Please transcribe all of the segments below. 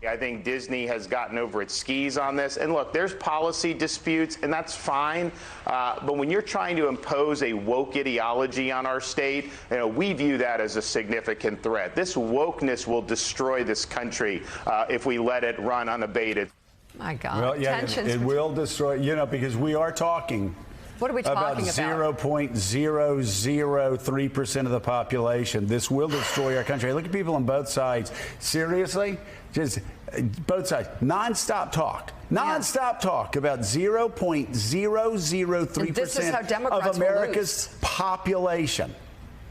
I think Disney has gotten over its skis on this. And look, there's policy disputes, and that's fine. But when you're trying to impose a woke ideology on our state, we view that as a significant threat. This wokeness will destroy this country if we let it run unabated. My God. Well, yeah, it will destroy, because we are talking. What are we talking about? 0.003% of the population. This will destroy our country. Look at people on both sides. Seriously? Just both sides. Non-stop talk. Non-stop talk about 0.003% of America's population.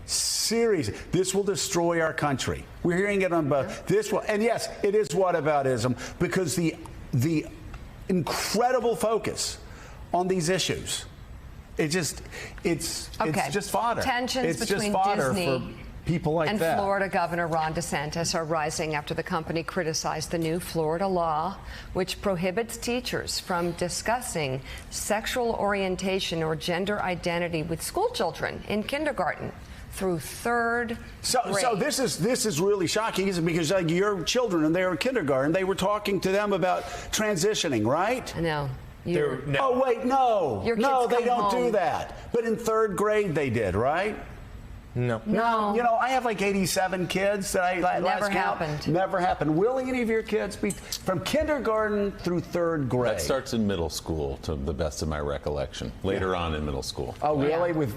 Seriously, this will destroy our country. We're hearing it on both. This will, and yes, it is whataboutism, because the incredible focus on these issues. It's just fodder. Tensions between Disney for people like and that. Florida Governor Ron DeSantis are rising after the company criticized the new Florida law, which prohibits teachers from discussing sexual orientation or gender identity with school children in kindergarten through third grade. So this is really shocking, isn't it? Because your children, and they were in kindergarten, they were talking to them about transitioning, right? I know. Oh, wait, no. No, they don't do that. But in third grade they did, right? No. I have like 87 kids that Never happened. Never happened. Will any of your kids be from kindergarten through third grade? That starts in middle school, to the best of my recollection. Later on in middle school. Oh, really?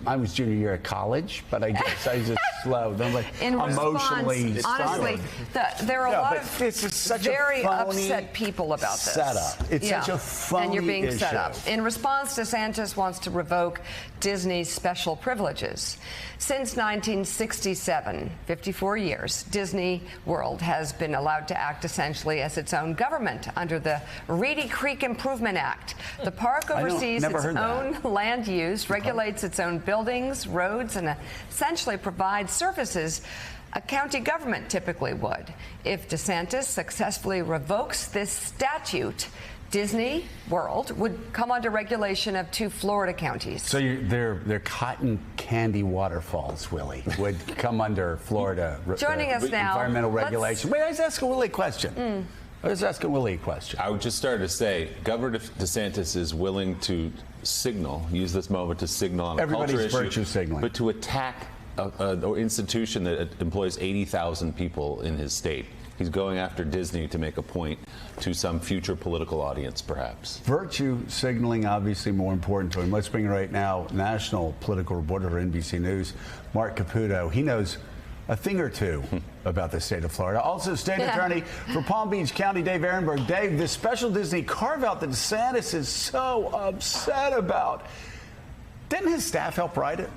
I was junior year at college, but I guess I just slowed. I'm like emotionally. Honestly, there are a lot of very upset people about this setup. It's such a phony and you're being issue. set up. In response, DeSantis wants to revoke Disney's special privileges. Since 1967, 54 years, Disney World has been allowed to act essentially as its own government under the Reedy Creek Improvement Act. The park oversees its own land use, regulates its own buildings, roads, and essentially provides services a county government typically would. If DeSantis successfully revokes this statute, Disney World would come under regulation of 2 Florida counties. So their cotton candy waterfalls, Willie, would come under Florida Joining us now, environmental regulation. Wait, I was asking Willie a question. I was asking Willie a question. I would just start to say, Governor DeSantis is willing to use this moment to signal on a culture issue, virtue signaling, but to attack an institution that employs 80,000 people in his state. He's going after Disney to make a point to some future political audience, perhaps. Virtue signaling, obviously more important to him. Let's bring right now national political reporter for NBC News, Mark Caputo. He knows a thing or two about the state of Florida. Also, state attorney for Palm Beach County, Dave Ehrenberg. Dave, this special Disney carve-out that DeSantis is so upset about, didn't his staff help write it?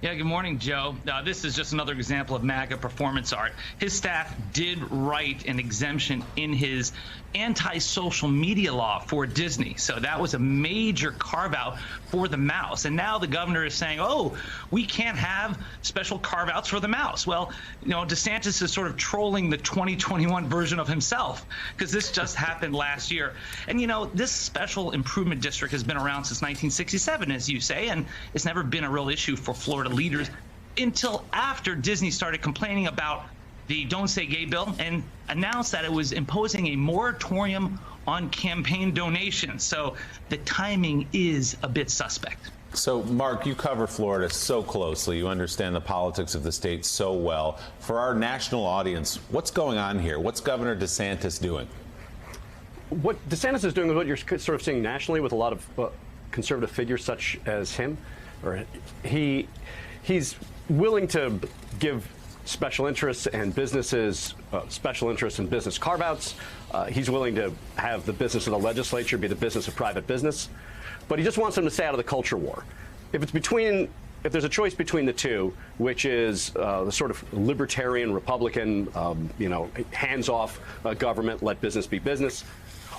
Yeah, good morning, Joe. This is just another example of MAGA performance art. His staff did write an exemption in his anti-social media law for Disney. So that was a major carve-out for the mouse. And now the governor is saying, oh, we can't have special carve-outs for the mouse. Well, DeSantis is sort of trolling the 2021 version of himself, because this just happened last year. And, this special improvement district has been around since 1967, as you say, and it's never been a real issue for Florida leaders until after Disney started complaining about the Don't Say Gay bill and announced that it was imposing a moratorium on campaign donations. So the timing is a bit suspect. So, Mark, you cover Florida so closely. You understand the politics of the state so well. For our national audience, what's going on here? What's Governor DeSantis doing? What DeSantis is doing is what you're sort of seeing nationally with a lot of conservative figures such as him. He's willing to give special interests and businesses special interests in business carve-outs. He's willing to have the business of the legislature be the business of private business. But he just wants them to stay out of the culture war. If there's a choice between the two, which is the sort of libertarian, Republican, hands-off government, let business be business,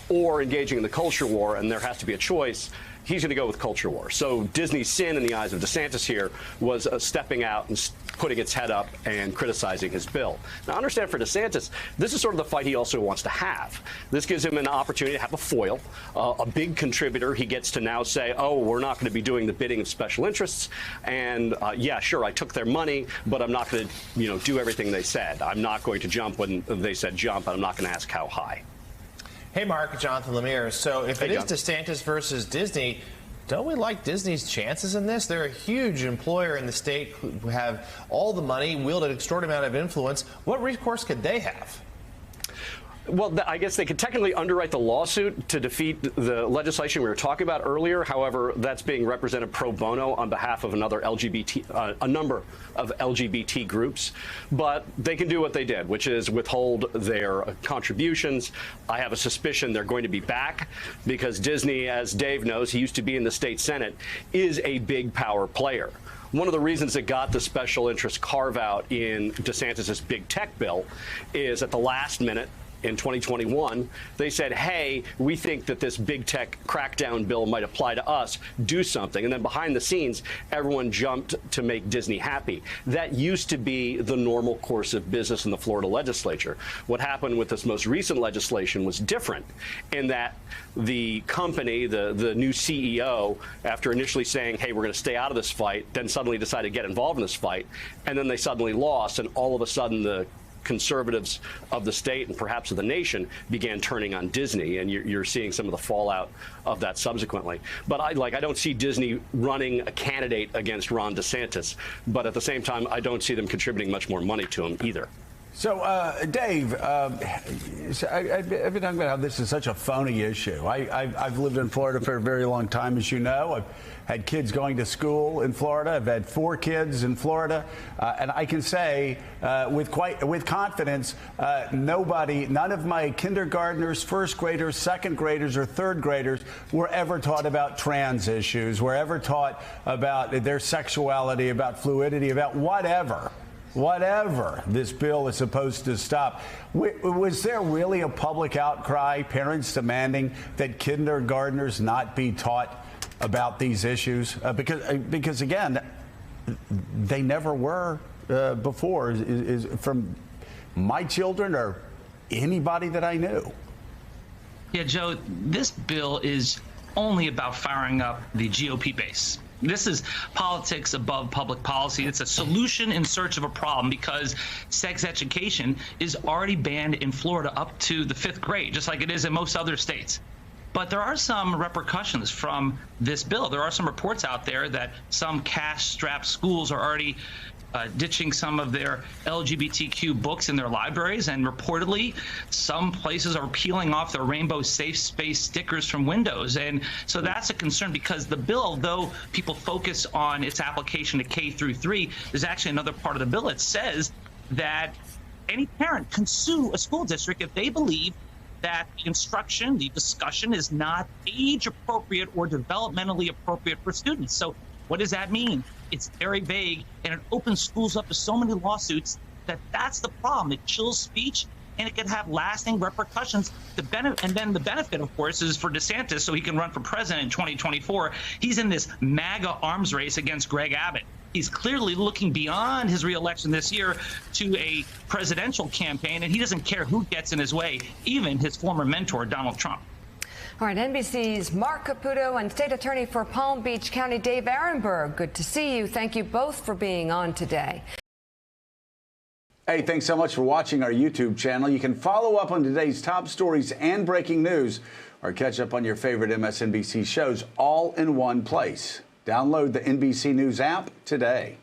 or engaging in the culture war, and there has to be a choice, he's going to go with culture war. So Disney's sin in the eyes of DeSantis here was stepping out and putting its head up and criticizing his bill. Now, understand for DeSantis, this is sort of the fight he also wants to have. This gives him an opportunity to have a foil, a big contributor. He gets to now say, oh, we're not going to be doing the bidding of special interests. And yeah, sure, I took their money, but I'm not going to, do everything they said. I'm not going to jump when they said jump, and I'm not going to ask how high. Hey, Mark, Jonathan Lemire. So if it is DeSantis versus Disney, don't we like Disney's chances in this? They're a huge employer in the state who have all the money, wield an extraordinary amount of influence. What recourse could they have? Well, I guess they could technically underwrite the lawsuit to defeat the legislation we were talking about earlier. However, that's being represented pro bono on behalf of a number of LGBT groups. But they can do what they did, which is withhold their contributions. I have a suspicion they're going to be back because Disney, as Dave knows, he used to be in the state Senate, is a big power player. One of the reasons it got the special interest carve out in DeSantis' big tech bill is at the last minute, in 2021, they said, hey, we think that this big tech crackdown bill might apply to us, do something. And then behind the scenes, everyone jumped to make Disney happy. That used to be the normal course of business in the Florida legislature. What happened with this most recent legislation was different in that the company, the new CEO, after initially saying, hey, we're going to stay out of this fight, then suddenly decided to get involved in this fight. And then they suddenly lost. And all of a sudden, the conservatives of the state and perhaps of the nation began turning on Disney, and you're seeing some of the fallout of that subsequently. But I don't see Disney running a candidate against Ron DeSantis, but at the same time, I don't see them contributing much more money to him either. So, Dave, I've been talking about how this is such a phony issue. I've lived in Florida for a very long time, as you know. I've had kids going to school in Florida. I've had 4 kids in Florida. And I can say with confidence, none of my kindergartners, first graders, second graders, or third graders were ever taught about trans issues, were ever taught about their sexuality, about fluidity, about whatever this bill is supposed to stop. Was there really a public outcry, parents demanding that kindergartners not be taught about these issues? Because again, they never were before, is from my children or anybody that I knew. Yeah, Joe, this bill is only about firing up the GOP base. This is politics above public policy. It's a solution in search of a problem because sex education is already banned in Florida up to the 5th grade, just like it is in most other states. But there are some repercussions from this bill. There are some reports out there that some cash-strapped schools are already ditching some of their LGBTQ books in their libraries, and reportedly some places are peeling off their rainbow safe space stickers from windows. And so that's a concern because the bill, though people focus on its application to K through 3, there's actually another part of the bill that says that any parent can sue a school district if they believe that the instruction, the discussion is not age appropriate or developmentally appropriate for students. So what does that mean? It's very vague, and it opens schools up to so many lawsuits that's the problem. It chills speech, and it can have lasting repercussions. And then the benefit, of course, is for DeSantis, so he can run for president in 2024. He's in this MAGA arms race against Greg Abbott. He's clearly looking beyond his reelection this year to a presidential campaign, and he doesn't care who gets in his way, even his former mentor, Donald Trump. All right, NBC's Mark Caputo and State Attorney for Palm Beach County, Dave Aronberg. Good to see you. Thank you both for being on today. Hey, thanks so much for watching our YouTube channel. You can follow up on today's top stories and breaking news, or catch up on your favorite MSNBC shows all in one place. Download the NBC News app today.